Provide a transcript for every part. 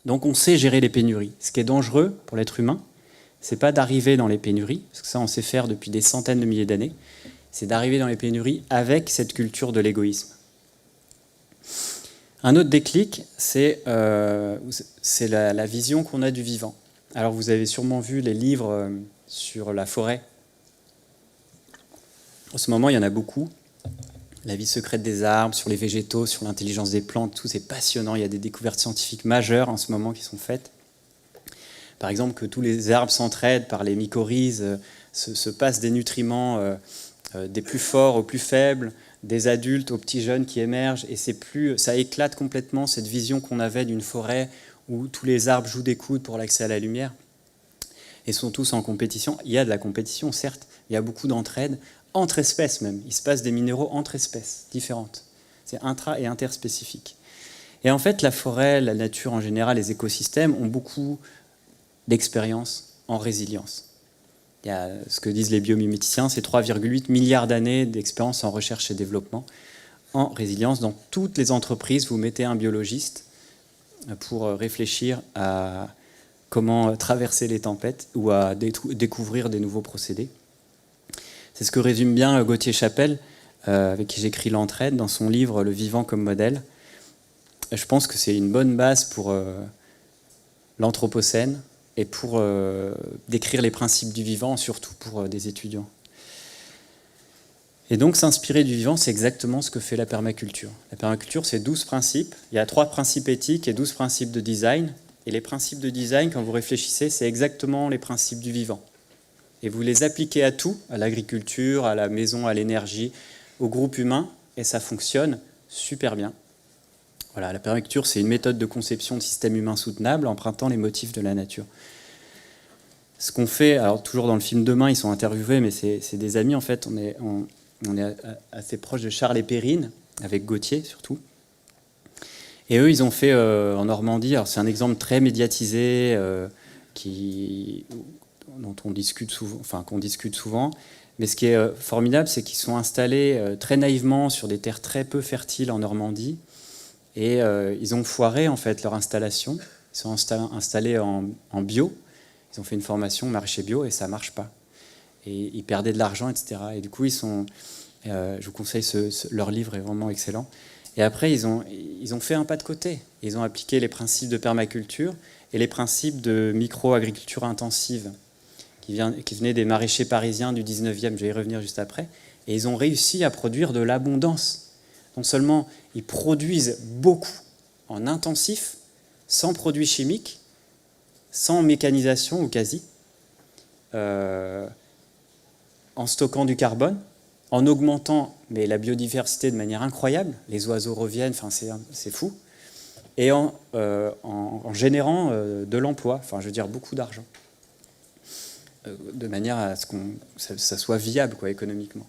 Donc on sait gérer les pénuries. Ce qui est dangereux pour l'être humain, c'est pas d'arriver dans les pénuries, parce que ça on sait faire depuis des centaines de milliers d'années, c'est d'arriver dans les pénuries avec cette culture de l'égoïsme. Un autre déclic, c'est la vision qu'on a du vivant. Alors vous avez sûrement vu les livres sur la forêt. En ce moment, il y en a beaucoup. La vie secrète des arbres, sur les végétaux, sur l'intelligence des plantes, tout c'est passionnant. Il y a des découvertes scientifiques majeures en ce moment qui sont faites. Par exemple, que tous les arbres s'entraident par les mycorhizes, se passent des nutriments des plus forts aux plus faibles, des adultes aux petits jeunes qui émergent, et ça éclate complètement cette vision qu'on avait d'une forêt où tous les arbres jouent des coudes pour l'accès à la lumière et sont tous en compétition. Il y a de la compétition, certes, il y a beaucoup d'entraide, entre espèces même. Il se passe des minéraux entre espèces différentes. C'est intra- et interspécifique. Et en fait, la forêt, la nature en général, les écosystèmes ont beaucoup d'expérience en résilience. Il y a ce que disent les biomiméticiens, c'est 3,8 milliards d'années d'expérience en recherche et développement en résilience. Dans toutes les entreprises, vous mettez un biologiste pour réfléchir à comment traverser les tempêtes ou à découvrir des nouveaux procédés. C'est ce que résume bien Gauthier Chapelle, avec qui j'écris l'entraide, dans son livre « Le vivant comme modèle ». Je pense que c'est une bonne base pour l'Anthropocène et pour décrire les principes du vivant, surtout pour des étudiants. Et donc s'inspirer du vivant, c'est exactement ce que fait la permaculture. La permaculture, c'est 12 principes. Il y a 3 principes éthiques et 12 principes de design. Et les principes de design, quand vous réfléchissez, c'est exactement les principes du vivant. Et vous les appliquez à tout, à l'agriculture, à la maison, à l'énergie, au groupe humain, et ça fonctionne super bien. Voilà, la permaculture, c'est une méthode de conception de système humain soutenable, empruntant les motifs de la nature. Ce qu'on fait, alors toujours dans le film Demain, ils sont interviewés, mais c'est des amis, en fait, on est assez proche de Charles et Perrine, avec Gauthier surtout. Et eux, ils ont fait en Normandie, alors c'est un exemple très médiatisé, dont on discute souvent, enfin qu'on discute souvent. Mais ce qui est formidable, c'est qu'ils sont installés très naïvement sur des terres très peu fertiles en Normandie, et ils ont foiré en fait leur installation. Ils sont installés en bio. Ils ont fait une formation maraîcher bio et ça marche pas. Et ils perdaient de l'argent, etc. Et du coup, je vous conseille leur livre est vraiment excellent. Et après, ils ont fait un pas de côté. Ils ont appliqué les principes de permaculture et les principes de micro-agriculture intensive qui venaient des maraîchers parisiens du 19e, je vais y revenir juste après. Et ils ont réussi à produire de l'abondance. Non seulement ils produisent beaucoup en intensif, sans produits chimiques, sans mécanisation ou quasi, en stockant du carbone, en augmentant la biodiversité de manière incroyable, les oiseaux reviennent, enfin c'est fou, et en générant de l'emploi, enfin je veux dire beaucoup d'argent, de manière à ce que ça soit viable quoi, économiquement.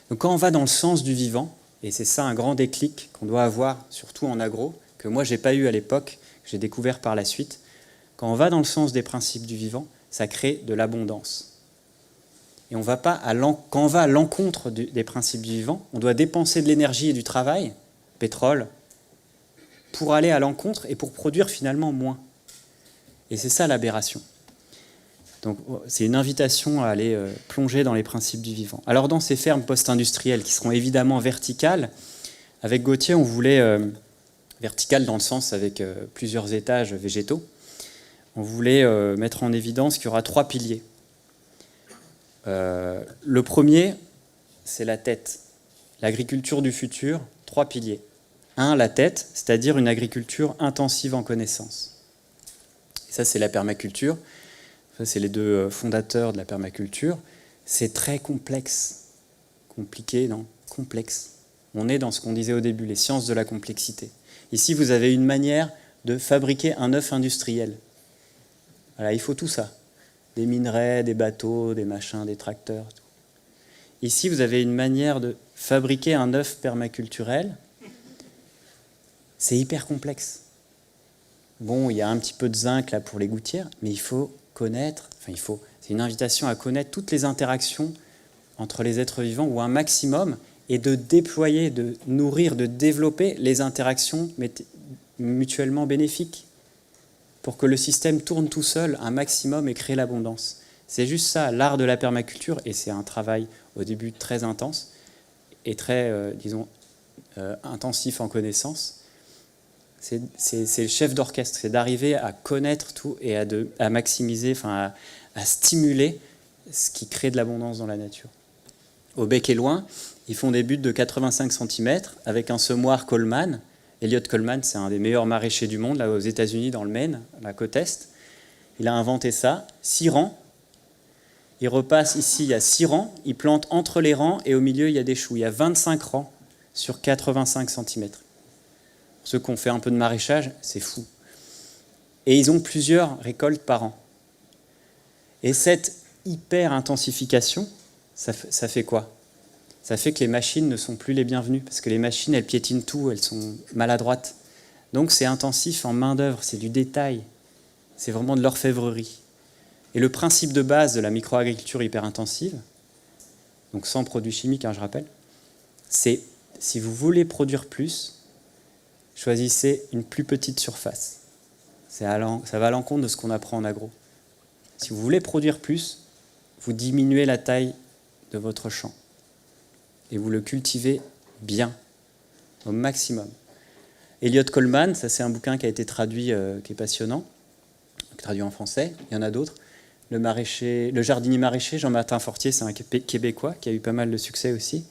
Donc quand on va dans le sens du vivant, et c'est ça un grand déclic qu'on doit avoir, surtout en agro, que moi j'ai pas eu à l'époque, que j'ai découvert par la suite, quand on va dans le sens des principes du vivant, ça crée de l'abondance. Et quand on va à l'encontre des principes du vivant, on doit dépenser de l'énergie et du travail, pétrole, pour aller à l'encontre et pour produire finalement moins. Et c'est ça l'aberration. Donc c'est une invitation à aller plonger dans les principes du vivant. Alors dans ces fermes post-industrielles qui seront évidemment verticales, avec Gauthier on voulait, verticales dans le sens avec plusieurs étages végétaux, on voulait mettre en évidence qu'il y aura 3 piliers. Le premier, c'est la tête. L'agriculture du futur, 3 piliers. 1, la tête, c'est-à-dire une agriculture intensive en connaissances. Et ça, c'est la permaculture. Ça, c'est les 2 fondateurs de la permaculture. C'est très complexe. Compliqué, non ? Complexe. On est dans ce qu'on disait au début, les sciences de la complexité. Ici, vous avez une manière de fabriquer un œuf industriel. Voilà, il faut tout ça. Des minerais, des bateaux, des machins, des tracteurs. Tout. Ici, vous avez une manière de fabriquer un œuf permaculturel. C'est hyper complexe. Bon, il y a un petit peu de zinc là pour les gouttières, mais il faut connaître, c'est une invitation à connaître toutes les interactions entre les êtres vivants, ou un maximum, et de déployer, de nourrir, de développer les interactions mutuellement bénéfiques. pour que le système tourne tout seul un maximum et crée l'abondance. C'est juste ça, l'art de la permaculture, et c'est un travail au début très intense et très, intensif en connaissances. C'est le chef d'orchestre, c'est d'arriver à connaître tout et à maximiser, enfin à stimuler ce qui crée de l'abondance dans la nature. Au Bec et Loing, ils font des buttes de 85 cm avec un semoir Coleman. Elliot Coleman, c'est un des meilleurs maraîchers du monde, là aux États-Unis, dans le Maine, la côte Est. Il a inventé ça, 6 rangs. Il repasse ici, il y a 6 rangs. Il plante entre les rangs et au milieu, il y a des choux. Il y a 25 rangs sur 85 cm. Pour ceux qui ont fait un peu de maraîchage, c'est fou. Et ils ont plusieurs récoltes par an. Et cette hyper-intensification, ça fait quoi? Ça fait que les machines ne sont plus les bienvenues, parce que les machines, elles piétinent tout, elles sont maladroites. Donc c'est intensif en main-d'œuvre, c'est du détail, c'est vraiment de l'orfèvrerie. Et le principe de base de la micro-agriculture hyper-intensive, donc sans produits chimiques, je rappelle, c'est si vous voulez produire plus, choisissez une plus petite surface. Ça va à l'encontre de ce qu'on apprend en agro. Si vous voulez produire plus, vous diminuez la taille de votre champ. Et vous le cultivez bien, au maximum. Elliot Coleman, ça c'est un bouquin qui a été traduit, qui est passionnant, traduit en français, il y en a d'autres. Le jardinier maraîcher, Jean-Martin Fortier, c'est un Québécois qui a eu pas mal de succès aussi.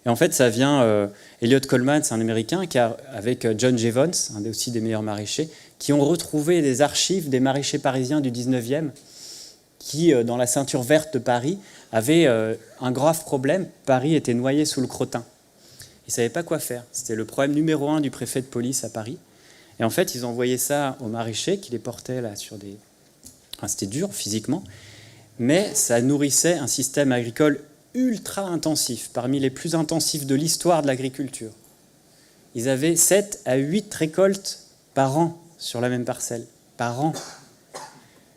Et en fait, ça vient, Elliot Coleman, c'est un Américain, avec John Jevons, un aussi des meilleurs maraîchers, qui ont retrouvé des archives des maraîchers parisiens du 19e, qui, dans la ceinture verte de Paris, avaient un grave problème. Paris était noyé sous le crottin. Ils ne savaient pas quoi faire. C'était le problème numéro 1 du préfet de police à Paris. Et en fait, ils envoyaient ça aux maraîchers qui les portaient là sur des... Enfin, c'était dur physiquement, mais ça nourrissait un système agricole ultra intensif, parmi les plus intensifs de l'histoire de l'agriculture. Ils avaient 7 à 8 récoltes par an sur la même parcelle, par an.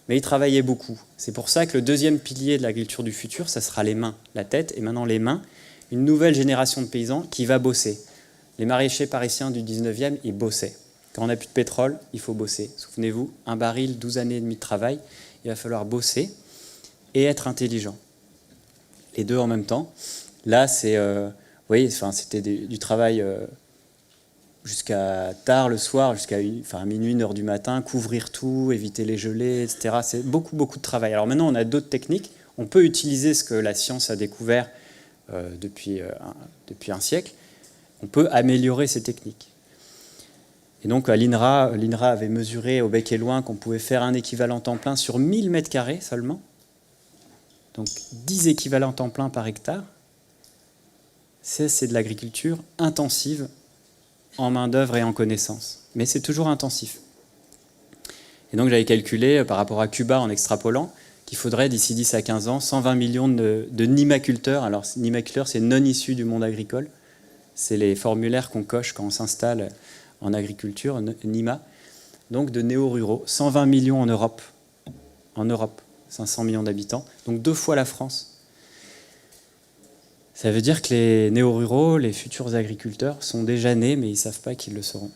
Mais ils travaillaient beaucoup. C'est pour ça que le deuxième pilier de l'agriculture du futur, ça sera les mains, la tête et maintenant les mains. Une nouvelle génération de paysans qui va bosser. Les maraîchers parisiens du 19e, ils bossaient. Quand on n'a plus de pétrole, il faut bosser. Souvenez-vous, un baril, 12 années et demie de travail, il va falloir bosser et être intelligent. Les deux en même temps. Là, c'est, vous voyez, c'était du travail jusqu'à tard le soir, jusqu'à minuit, 1h du matin, couvrir tout, éviter les gelées, etc. C'est beaucoup, beaucoup de travail. Alors maintenant, on a d'autres techniques. On peut utiliser ce que la science a découvert depuis un siècle. On peut améliorer ces techniques. Et donc, l'INRA avait mesuré au Bec et Loing qu'on pouvait faire un équivalent temps plein sur 1000 mètres carrés seulement. Donc, 10 équivalents temps plein par hectare. C'est de l'agriculture intensive en main-d'œuvre et en connaissances. Mais c'est toujours intensif. Et donc, j'avais calculé, par rapport à Cuba en extrapolant, qu'il faudrait, d'ici 10 à 15 ans, 120 millions de nimaculteurs. Alors, nimaculteurs, c'est non issus du monde agricole. C'est les formulaires qu'on coche quand on s'installe en agriculture, NIMA. Donc, de néo-ruraux. 120 millions en Europe. En Europe, 500 millions d'habitants. Donc, 2 fois la France. Ça veut dire que les néo-ruraux, les futurs agriculteurs, sont déjà nés, mais ils ne savent pas qu'ils le seront.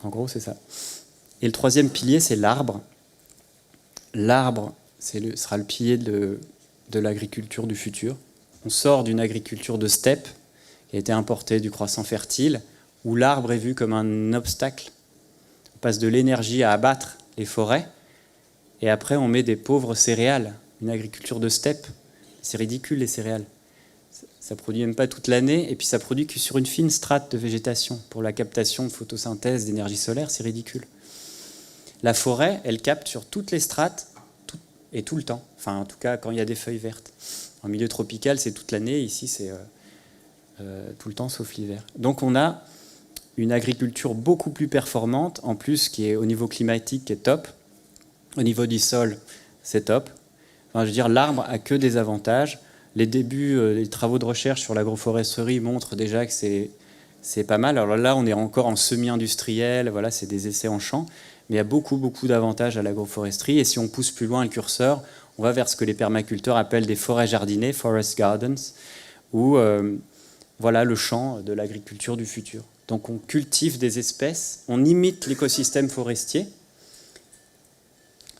En gros, c'est ça. Et le troisième pilier, c'est l'arbre. L'arbre, sera le pilier de l'agriculture du futur. On sort d'une agriculture de steppe, qui a été importée du croissant fertile, où l'arbre est vu comme un obstacle. On passe de l'énergie à abattre les forêts, et après on met des pauvres céréales. Une agriculture de steppe, c'est ridicule les céréales. Ça produit même pas toute l'année, et puis ça produit que sur une fine strate de végétation. Pour la captation de photosynthèse d'énergie solaire, c'est ridicule. La forêt, elle capte sur toutes les strates, et tout le temps. Enfin, en tout cas, quand il y a des feuilles vertes. En milieu tropical, c'est toute l'année. Ici, c'est tout le temps, sauf l'hiver. Donc, on a une agriculture beaucoup plus performante, en plus, qui est au niveau climatique, qui est top. Au niveau du sol, c'est top. Enfin, je veux dire, l'arbre a que des avantages. Les débuts, les travaux de recherche sur l'agroforesterie montrent déjà que c'est pas mal. Alors là, on est encore en semi-industriel, voilà, c'est des essais en champ, mais il y a beaucoup, beaucoup d'avantages à l'agroforesterie. Et si on pousse plus loin le curseur, on va vers ce que les permaculteurs appellent des forêts jardinées, forest gardens, où voilà le champ de l'agriculture du futur. Donc on cultive des espèces, on imite l'écosystème forestier,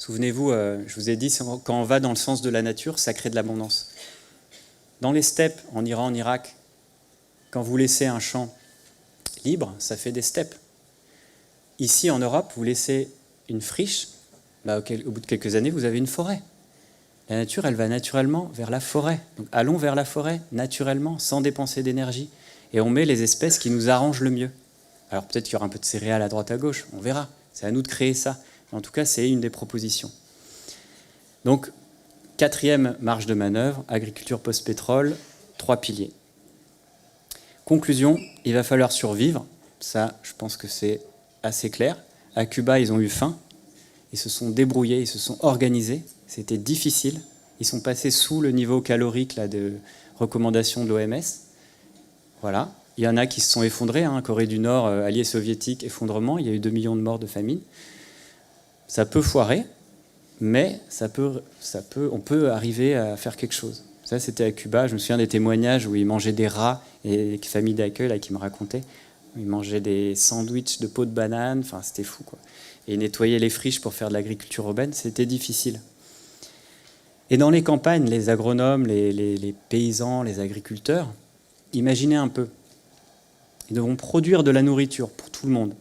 Souvenez-vous, je vous ai dit, quand on va dans le sens de la nature, ça crée de l'abondance. Dans les steppes, en Iran, en Irak, quand vous laissez un champ libre, ça fait des steppes. Ici, en Europe, vous laissez une friche, au bout de quelques années, vous avez une forêt. La nature, elle va naturellement vers la forêt. Donc allons vers la forêt, naturellement, sans dépenser d'énergie. Et on met les espèces qui nous arrangent le mieux. Alors peut-être qu'il y aura un peu de céréales à droite à gauche, on verra. C'est à nous de créer ça. En tout cas, c'est une des propositions. Donc, 4e marge de manœuvre, agriculture post-pétrole, 3 piliers. Conclusion, il va falloir survivre. Ça, je pense que c'est assez clair. À Cuba, ils ont eu faim. Ils se sont débrouillés, ils se sont organisés. C'était difficile. Ils sont passés sous le niveau calorique là, de recommandation de l'OMS. Voilà. Il y en a qui se sont effondrés. Corée du Nord, alliés soviétiques, effondrement. Il y a eu 2 millions de morts de famine. Ça peut foirer, mais on peut arriver à faire quelque chose. Ça, c'était à Cuba. Je me souviens des témoignages où ils mangeaient des rats, et les familles d'accueil là, qui me racontaient. Ils mangeaient des sandwichs de peau de banane. Enfin, c'était fou, quoi. Et ils nettoyaient les friches pour faire de l'agriculture urbaine. C'était difficile. Et dans les campagnes, les agronomes, les paysans, les agriculteurs, imaginez un peu. Ils devront produire de la nourriture pour tout le monde.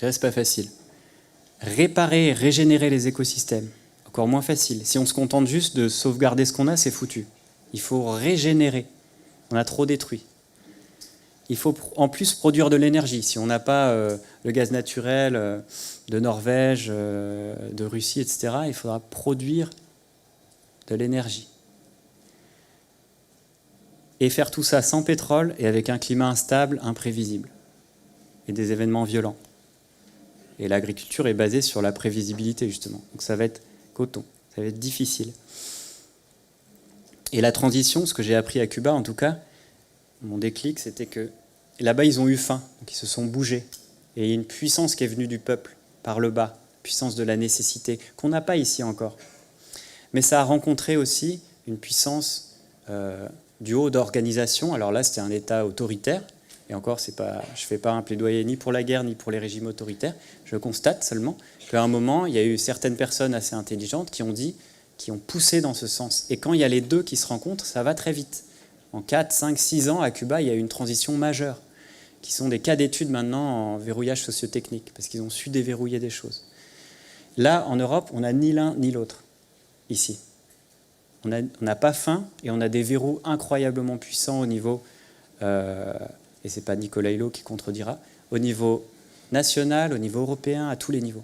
C'est pas facile. Réparer, régénérer les écosystèmes, encore moins facile. Si on se contente juste de sauvegarder ce qu'on a, c'est foutu. Il faut régénérer. On a trop détruit. Il faut en plus produire de l'énergie. Si on n'a pas le gaz naturel de Norvège, de Russie, etc., il faudra produire de l'énergie. Et faire tout ça sans pétrole et avec un climat instable, imprévisible. Et des événements violents. Et l'agriculture est basée sur la prévisibilité, justement. Donc ça va être coton, ça va être difficile. Et la transition, ce que j'ai appris à Cuba, en tout cas, mon déclic, c'était que là-bas, ils ont eu faim, donc ils se sont bougés. Et il y a une puissance qui est venue du peuple, par le bas, puissance de la nécessité, qu'on n'a pas ici encore. Mais ça a rencontré aussi une puissance du haut d'organisation. Alors là, c'était un État autoritaire. Et encore, je ne fais pas un plaidoyer ni pour la guerre, ni pour les régimes autoritaires. Je constate seulement qu'à un moment, il y a eu certaines personnes assez intelligentes qui ont poussé dans ce sens. Et quand il y a les deux qui se rencontrent, ça va très vite. En 4, 5, 6 ans, à Cuba, il y a eu une transition majeure, qui sont des cas d'études maintenant en verrouillage socio-technique, parce qu'ils ont su déverrouiller des choses. Là, en Europe, on n'a ni l'un ni l'autre, ici. On n'a pas faim, et on a des verrous incroyablement puissants au niveau... et ce n'est pas Nicolas Hulot qui contredira, au niveau national, au niveau européen, à tous les niveaux.